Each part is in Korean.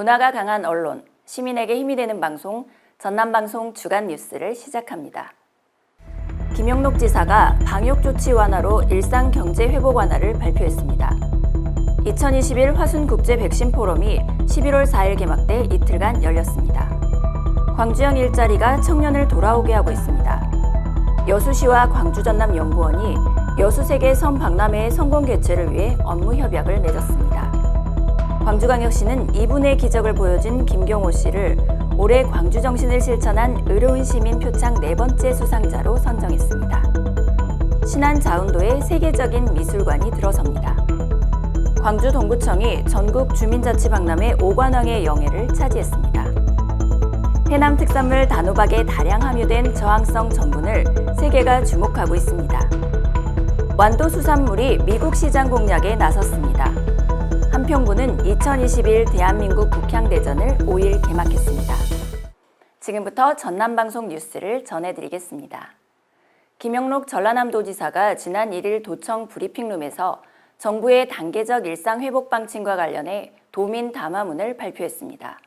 문화가 강한 언론, 시민에게 힘이 되는 방송, 전남방송 주간 뉴스를 시작합니다. 김영록 지사가 방역조치 완화로 일상 경제 회복 완화를 발표했습니다. 2021 화순국제 백신 포럼이 11월 4일 개막돼 이틀간 열렸습니다. 광주형 일자리가 청년을 돌아오게 하고 있습니다. 여수시와 광주전남연구원이 여수세계 섬박람회의 성공 개최를 위해 업무 협약을 맺었습니다. 광주광역시는 이분의 기적을 보여준 김경호 씨를 올해 광주 정신을 실천한 의로운 시민 표창 4번째 수상자로 선정했습니다. 신안 자운도에 세계적인 미술관이 들어섭니다. 광주 동구청이 전국 주민자치박람회 5관왕의 영예를 차지했습니다. 해남 특산물 단호박에 다량 함유된 저항성 전분을 세계가 주목하고 있습니다. 완도 수산물이 미국 시장 공략에 나섰습니다. 한평부는 2021 대한민국 국향대전을 5일 개막했습니다. 지금부터 전남방송 뉴스를 전해드리겠습니다. 김영록 전라남도지사가 지난 1일 도청 브리핑룸에서 정부의 단계적 일상회복 방침과 관련해 도민 담화문을 발표했습니다.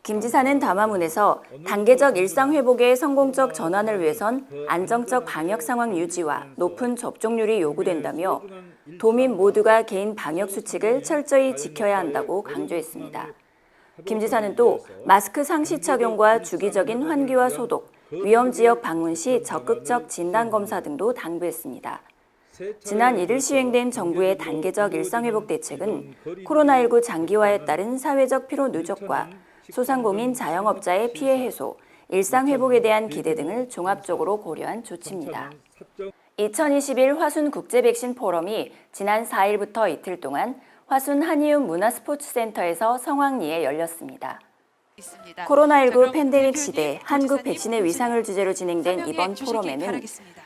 김 지사는 담화문에서 단계적 일상회복의 성공적 전환을 위해선 안정적 방역 상황 유지와 높은 접종률이 요구된다며 도민 모두가 개인 방역 수칙을 철저히 지켜야 한다고 강조했습니다. 김 지사는 또 마스크 상시 착용과 주기적인 환기와 소독, 위험 지역 방문 시 적극적 진단검사 등도 당부했습니다. 지난 1일 시행된 정부의 단계적 일상회복 대책은 코로나19 장기화에 따른 사회적 피로 누적과 소상공인 자영업자의 피해 해소, 일상회복에 대한 기대 등을 종합적으로 고려한 조치입니다. 2021 화순 국제 백신 포럼이 지난 4일부터 이틀 동안 화순 한이움 문화스포츠센터에서 성황리에 열렸습니다. 코로나19 팬데믹 시대 한국 백신의 위상을 주제로 진행된 이번 포럼에는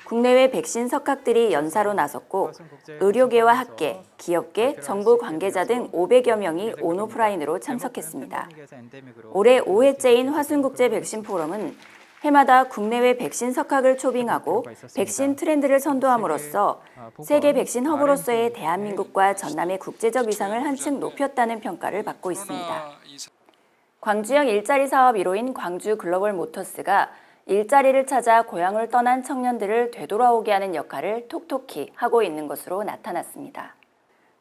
국내외 백신 석학들이 연사로 나섰고 의료계와 학계, 기업계, 정부 관계자 등 500여 명이 온오프라인으로 참석했습니다. 올해 5회째인 화순국제 백신 포럼은 해마다 국내외 백신 석학을 초빙하고 백신 트렌드를 선도함으로써 세계 백신 허브로서의 대한민국과 전남의 국제적 위상을 한층 높였다는 평가를 받고 있습니다. 광주형 일자리 사업 1호인 광주 글로벌 모터스가 일자리를 찾아 고향을 떠난 청년들을 되돌아오게 하는 역할을 톡톡히 하고 있는 것으로 나타났습니다.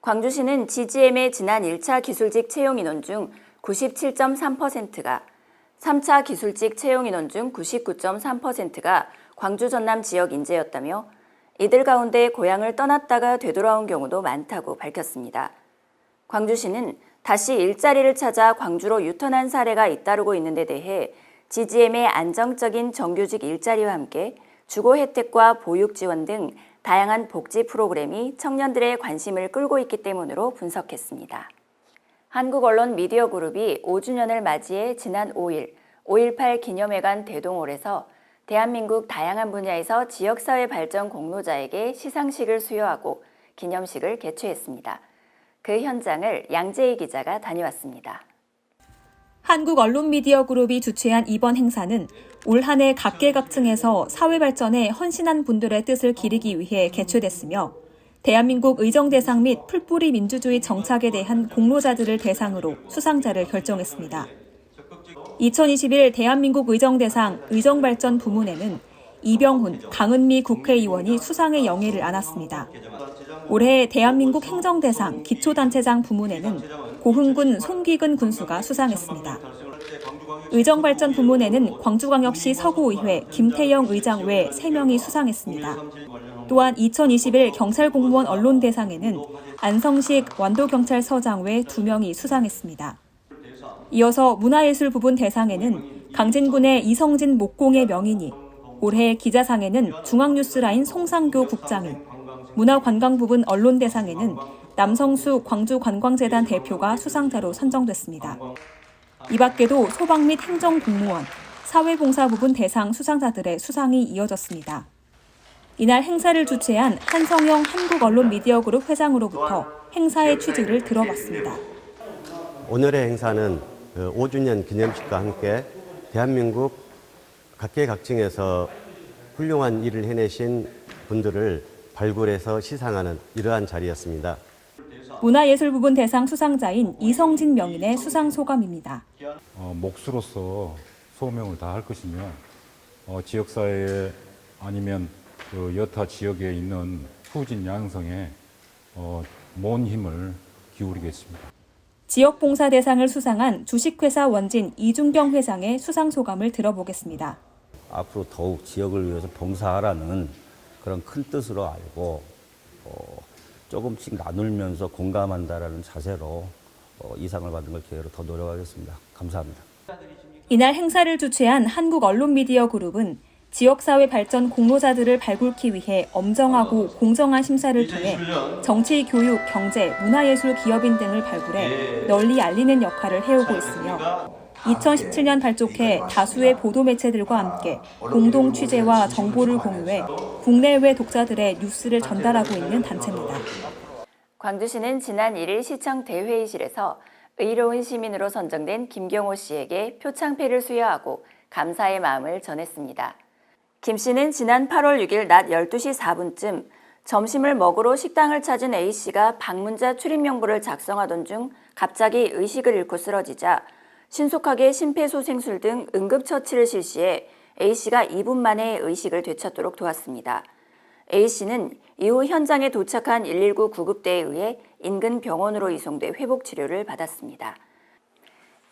광주시는 GGM의 지난 1차 기술직 채용 인원 중 97.3%가, 3차 기술직 채용 인원 중 99.3%가 광주 전남 지역 인재였다며 이들 가운데 고향을 떠났다가 되돌아온 경우도 많다고 밝혔습니다. 광주시는 다시 일자리를 찾아 광주로 유턴한 사례가 잇따르고 있는 데 대해 GGM의 안정적인 정규직 일자리와 함께 주거 혜택과 보육 지원 등 다양한 복지 프로그램이 청년들의 관심을 끌고 있기 때문으로 분석했습니다. 한국언론미디어그룹이 5주년을 맞이해 지난 5일 5.18 기념회관 대동홀에서 대한민국 다양한 분야에서 지역사회 발전 공로자에게 시상식을 수여하고 기념식을 개최했습니다. 그 현장을 양재희 기자가 다녀왔습니다. 한국언론미디어그룹이 주최한 이번 행사는 올 한 해 각계각층에서 사회 발전에 헌신한 분들의 뜻을 기리기 위해 개최됐으며 대한민국 의정대상 및 풀뿌리 민주주의 정착에 대한 공로자들을 대상으로 수상자를 결정했습니다. 2021 대한민국 의정대상 의정발전 부문에는 이병훈, 강은미 국회의원이 수상의 영예를 안았습니다. 올해 대한민국 행정대상 기초단체장 부문에는 고흥군 손기근 군수가 수상했습니다. 의정발전 부문에는 광주광역시 서구의회 김태영 의장 외 3명이 수상했습니다. 또한 2021 경찰공무원 언론대상에는 안성식 완도경찰서장 외 2명이 수상했습니다. 이어서 문화예술 부분 대상에는 강진군의 이성진 목공의 명인이, 올해 기자상에는 중앙뉴스라인 송상교 국장이, 문화관광 부분 언론대상에는 남성수 광주관광재단 대표가 수상자로 선정됐습니다. 이 밖에도 소방 및 행정공무원, 사회봉사 부분 대상 수상자들의 수상이 이어졌습니다. 이날 행사를 주최한 한성영 한국언론미디어그룹 회장으로부터 행사의 취지를 들어봤습니다. 오늘의 행사는 5주년 기념식과 함께 대한민국 각계각층에서 훌륭한 일을 해내신 분들을 발굴해서 시상하는 이러한 자리였습니다. 문화예술부분 대상 수상자인 이성진 명인의 수상 소감입니다. 몫으로서 소명을 다할 것이며 지역사회에 아니면 그 여타 지역에 있는 후진 양성에 모은 힘을 기울이겠습니다. 지역봉사 대상을 수상한 주식회사 원진 이준경 회장의 수상 소감을 들어보겠습니다. 앞으로 더욱 지역을 위해서 봉사하라는 그런 큰 뜻으로 알고 조금씩 나누면서 공감한다라는 자세로 이 상을 받은 걸 기회로 더 노력하겠습니다. 감사합니다. 이날 행사를 주최한 한국언론미디어그룹은 지역사회 발전 공로자들을 발굴기 위해 엄정하고 공정한 심사를 통해 정치, 교육, 경제, 문화예술 기업인 등을 발굴해 널리 알리는 역할을 해오고 있으며 2017년 발족해 다수의 보도 매체들과 함께 공동 취재와 정보를 공유해 국내외 독자들의 뉴스를 전달하고 있는 단체입니다. 광주시는 지난 1일 시청 대회의실에서 의로운 시민으로 선정된 김경호 씨에게 표창패를 수여하고 감사의 마음을 전했습니다. 김 씨는 지난 8월 6일 낮 12시 4분쯤 점심을 먹으러 식당을 찾은 A 씨가 방문자 출입 명부를 작성하던 중 갑자기 의식을 잃고 쓰러지자 신속하게 심폐소생술 등 응급처치를 실시해 A 씨가 2분 만에 의식을 되찾도록 도왔습니다. A 씨는 이후 현장에 도착한 119 구급대에 의해 인근 병원으로 이송돼 회복 치료를 받았습니다.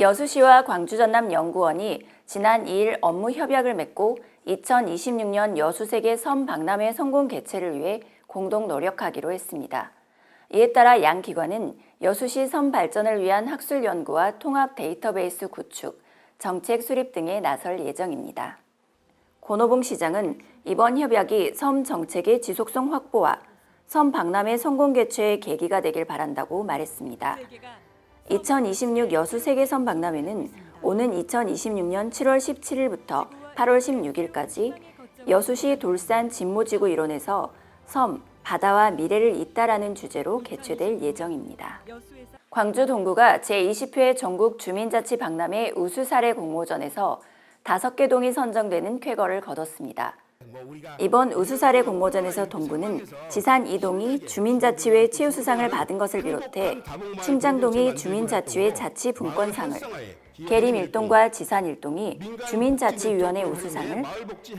여수시와 광주전남연구원이 지난 2일 업무 협약을 맺고 2026년 여수세계 섬 박람회 성공 개최를 위해 공동 노력하기로 했습니다. 이에 따라 양 기관은 여수시 섬 발전을 위한 학술 연구와 통합 데이터베이스 구축, 정책 수립 등에 나설 예정입니다. 권오봉 시장은 이번 협약이 섬 정책의 지속성 확보와 섬 박람회 성공 개최의 계기가 되길 바란다고 말했습니다. 2026 여수 세계섬 박람회는 오는 2026년 7월 17일부터 8월 16일까지 여수시 돌산 진모지구 일원에서 섬, 바다와 미래를 잇다라는 주제로 개최될 예정입니다. 광주 동구가 제20회 전국 주민자치 박람회 우수 사례 공모전에서 5개 동이 선정되는 쾌거를 거뒀습니다. 이번 우수 사례 공모전에서 동구는 지산 2동이 주민자치회 최우수상을 받은 것을 비롯해 침장동이 주민자치회 자치분권상을, 계림 1동과 지산 1동이 주민자치위원회 우수상을,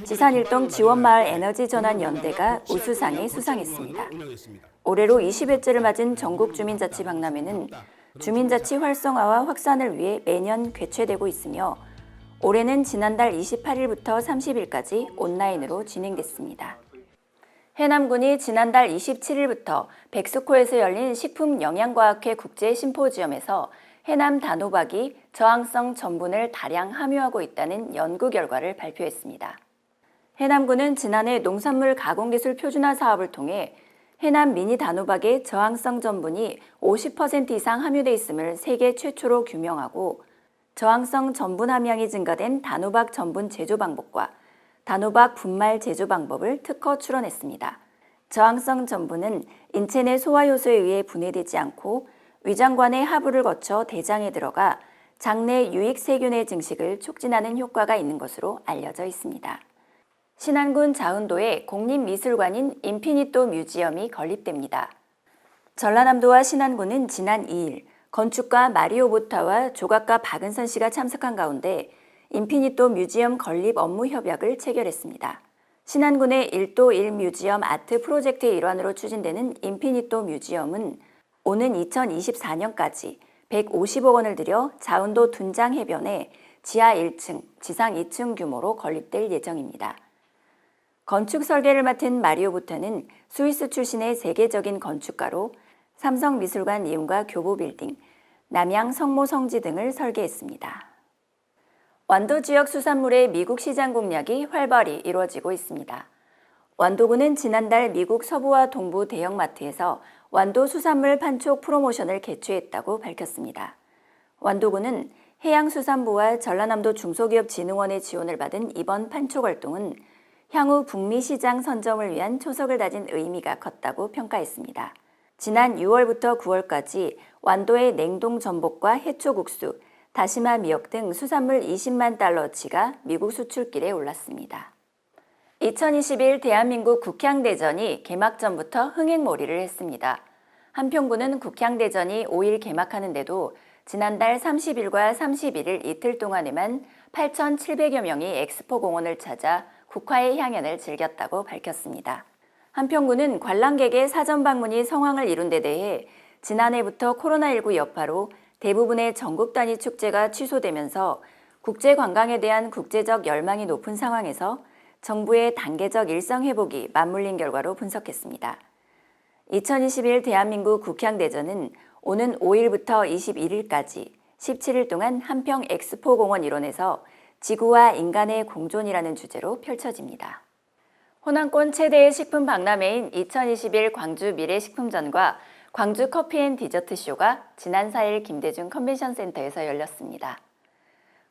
지산 1동 지원마을 에너지전환연대가 우수상에 수상했습니다. 올해로 20회째를 맞은 전국주민자치 박람회는 주민자치 활성화와 확산을 위해 매년 개최되고 있으며 올해는 지난달 28일부터 30일까지 온라인으로 진행됐습니다. 해남군이 지난달 27일부터 백스코에서 열린 식품영양과학회 국제심포지엄에서 해남 단호박이 저항성 전분을 다량 함유하고 있다는 연구 결과를 발표했습니다. 해남군은 지난해 농산물 가공기술 표준화 사업을 통해 해남 미니 단호박의 저항성 전분이 50% 이상 함유돼 있음을 세계 최초로 규명하고 저항성 전분 함량이 증가된 단호박 전분 제조 방법과 단호박 분말 제조 방법을 특허 출원했습니다. 저항성 전분은 인체 내 소화효소에 의해 분해되지 않고 위장관의 하부를 거쳐 대장에 들어가 장내 유익세균의 증식을 촉진하는 효과가 있는 것으로 알려져 있습니다. 신안군 자운도에 공립미술관인 인피니또 뮤지엄이 건립됩니다. 전라남도와 신안군은 지난 2일 건축가 마리오 보타와 조각가 박은선 씨가 참석한 가운데 인피니또 뮤지엄 건립 업무 협약을 체결했습니다. 신안군의 1도 1 뮤지엄 아트 프로젝트의 일환으로 추진되는 인피니또 뮤지엄은 오는 2024년까지 150억 원을 들여 자운도 둔장 해변에 지하 1층, 지상 2층 규모로 건립될 예정입니다. 건축 설계를 맡은 마리오 보타는 스위스 출신의 세계적인 건축가로 삼성미술관 이용과 교보빌딩, 남양 성모성지 등을 설계했습니다. 완도 지역 수산물의 미국 시장 공략이 활발히 이루어지고 있습니다. 완도군은 지난달 미국 서부와 동부 대형마트에서 완도 수산물 판촉 프로모션을 개최했다고 밝혔습니다. 완도군은 해양수산부와 전라남도 중소기업진흥원의 지원을 받은 이번 판촉 활동은 향후 북미 시장 선점을 위한 초석을 다진 의미가 컸다고 평가했습니다. 지난 6월부터 9월까지 완도의 냉동 전복과 해초국수, 다시마 미역 등 수산물 20만 달러어치가 미국 수출길에 올랐습니다. 2021 대한민국 국향대전이 개막 전부터 흥행몰이를 했습니다. 한평구는 국향대전이 5일 개막하는데도 지난달 30일과 31일 이틀 동안에만 8,700여 명이 엑스포 공원을 찾아 국화의 향연을 즐겼다고 밝혔습니다. 한평구는 관람객의 사전 방문이 성황을 이룬 데 대해 지난해부터 코로나19 여파로 대부분의 전국 단위 축제가 취소되면서 국제 관광에 대한 국제적 열망이 높은 상황에서 정부의 단계적 일상 회복이 맞물린 결과로 분석했습니다. 2021 대한민국 국향대전은 오는 5일부터 21일까지 17일 동안 한평 엑스포 공원 일원에서 지구와 인간의 공존이라는 주제로 펼쳐집니다. 호남권 최대의 식품 박람회인 2021 광주 미래식품전과 광주 커피앤디저트쇼가 지난 4일 김대중 컨벤션센터에서 열렸습니다.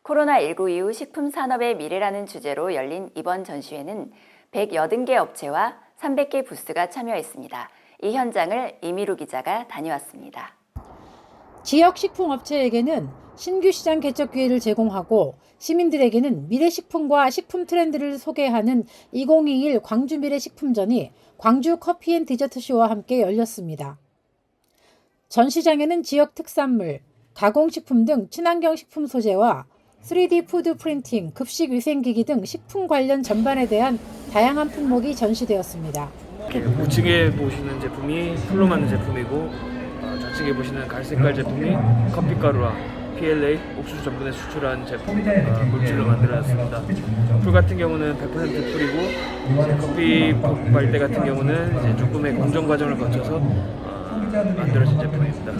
코로나19 이후 식품 산업의 미래라는 주제로 열린 이번 전시회는 180개 업체와 300개 부스가 참여했습니다. 이 현장을 이미루 기자가 다녀왔습니다. 지역 식품업체에게는 신규 시장 개척 기회를 제공하고 시민들에게는 미래식품과 식품 트렌드를 소개하는 2021 광주 미래식품전이 광주 커피앤디저트쇼와 함께 열렸습니다. 전시장에는 지역 특산물, 가공식품 등 친환경 식품 소재와 3D 푸드 프린팅, 급식 위생기기 등 식품 관련 전반에 대한 다양한 품목이 전시되었습니다. 우측에 보시는 제품이 풀로 만든 제품이고 좌측에 보시는 갈색깔 제품이 커피가루와 PLA, 옥수수 전분에 수출한 제품 물질로 만들어졌습니다. 풀 같은 경우는 100% 풀이고 커피 발대 같은 경우는 이제 조금의 공정 과정을 거쳐서 만들어진 제품입니다.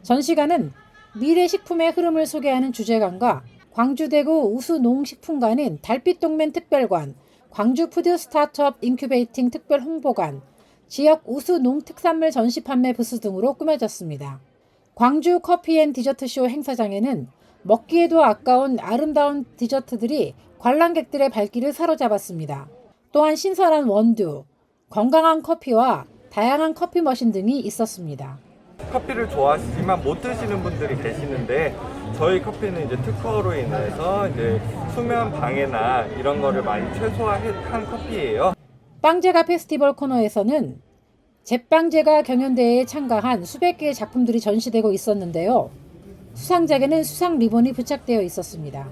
전시관은 미래식품의 흐름을 소개하는 주제관과 광주대구 우수농식품관인 달빛동맹 특별관, 광주 푸드 스타트업 인큐베이팅 특별 홍보관, 지역 우수 농특산물 전시 판매 부스 등으로 꾸며졌습니다. 광주 커피앤디저트쇼 행사장에는 먹기에도 아까운 아름다운 디저트들이 관람객들의 발길을 사로잡았습니다. 또한 신선한 원두, 건강한 커피와 다양한 커피 머신 등이 있었습니다. 커피를 좋아하시지만 못 드시는 분들이 계시는데 저희 커피는 이제 특허로 인해서 이제 수면 방해나 이런 거를 많이 최소화한 커피예요. 빵제가 페스티벌 코너에서는 제빵제가 경연대회에 참가한 수백 개의 작품들이 전시되고 있었는데요. 수상작에는 수상 리본이 부착되어 있었습니다.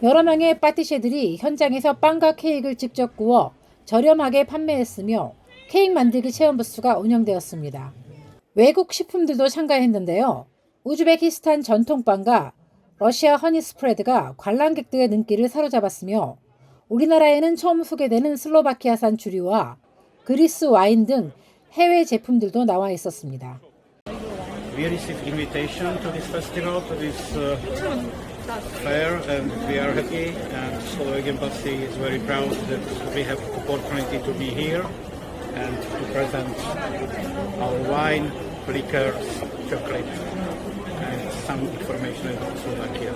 여러 명의 파티셰들이 현장에서 빵과 케이크를 직접 구워 저렴하게 판매했으며 케이크 만들기 체험 부스가 운영되었습니다. 외국 식품들도 참가했는데요. 우즈베키스탄 전통빵과 러시아 허니 스프레드가 관람객들의 눈길을 사로잡았으며 우리나라에는 처음 소개되는 슬로바키아산 주류와 그리스 와인 등 해외 제품들도 나와 있었습니다. We received invitation to this festival, to this fair, and we are happy. And Slovak Embassy is very proud that we have opportunity to be here and to present our wine, liquors, chocolate, and some information about Slovakia.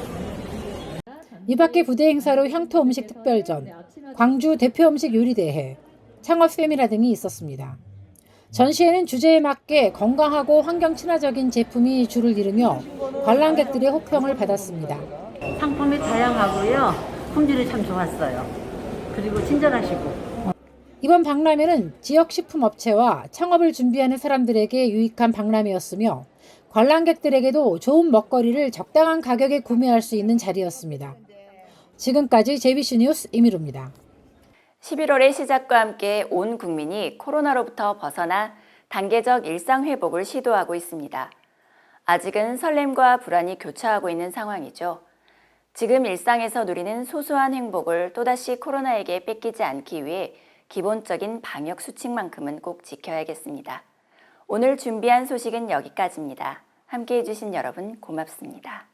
이 밖에 부대 행사로 향토 음식 특별전, 광주 대표 음식 요리 대회, 창업 세미나 등이 있었습니다. 전시회는 주제에 맞게 건강하고 환경 친화적인 제품이 줄을 이루며 관람객들의 호평을 받았습니다. 상품이 다양하고요. 품질이 참 좋았어요. 그리고 친절하시고. 이번 박람회는 지역 식품업체와 창업을 준비하는 사람들에게 유익한 박람회였으며 관람객들에게도 좋은 먹거리를 적당한 가격에 구매할 수 있는 자리였습니다. 지금까지 JBC 뉴스 이미루입니다. 11월의 시작과 함께 온 국민이 코로나로부터 벗어나 단계적 일상 회복을 시도하고 있습니다. 아직은 설렘과 불안이 교차하고 있는 상황이죠. 지금 일상에서 누리는 소소한 행복을 또다시 코로나에게 뺏기지 않기 위해 기본적인 방역 수칙만큼은 꼭 지켜야겠습니다. 오늘 준비한 소식은 여기까지입니다. 함께해 주신 여러분 고맙습니다.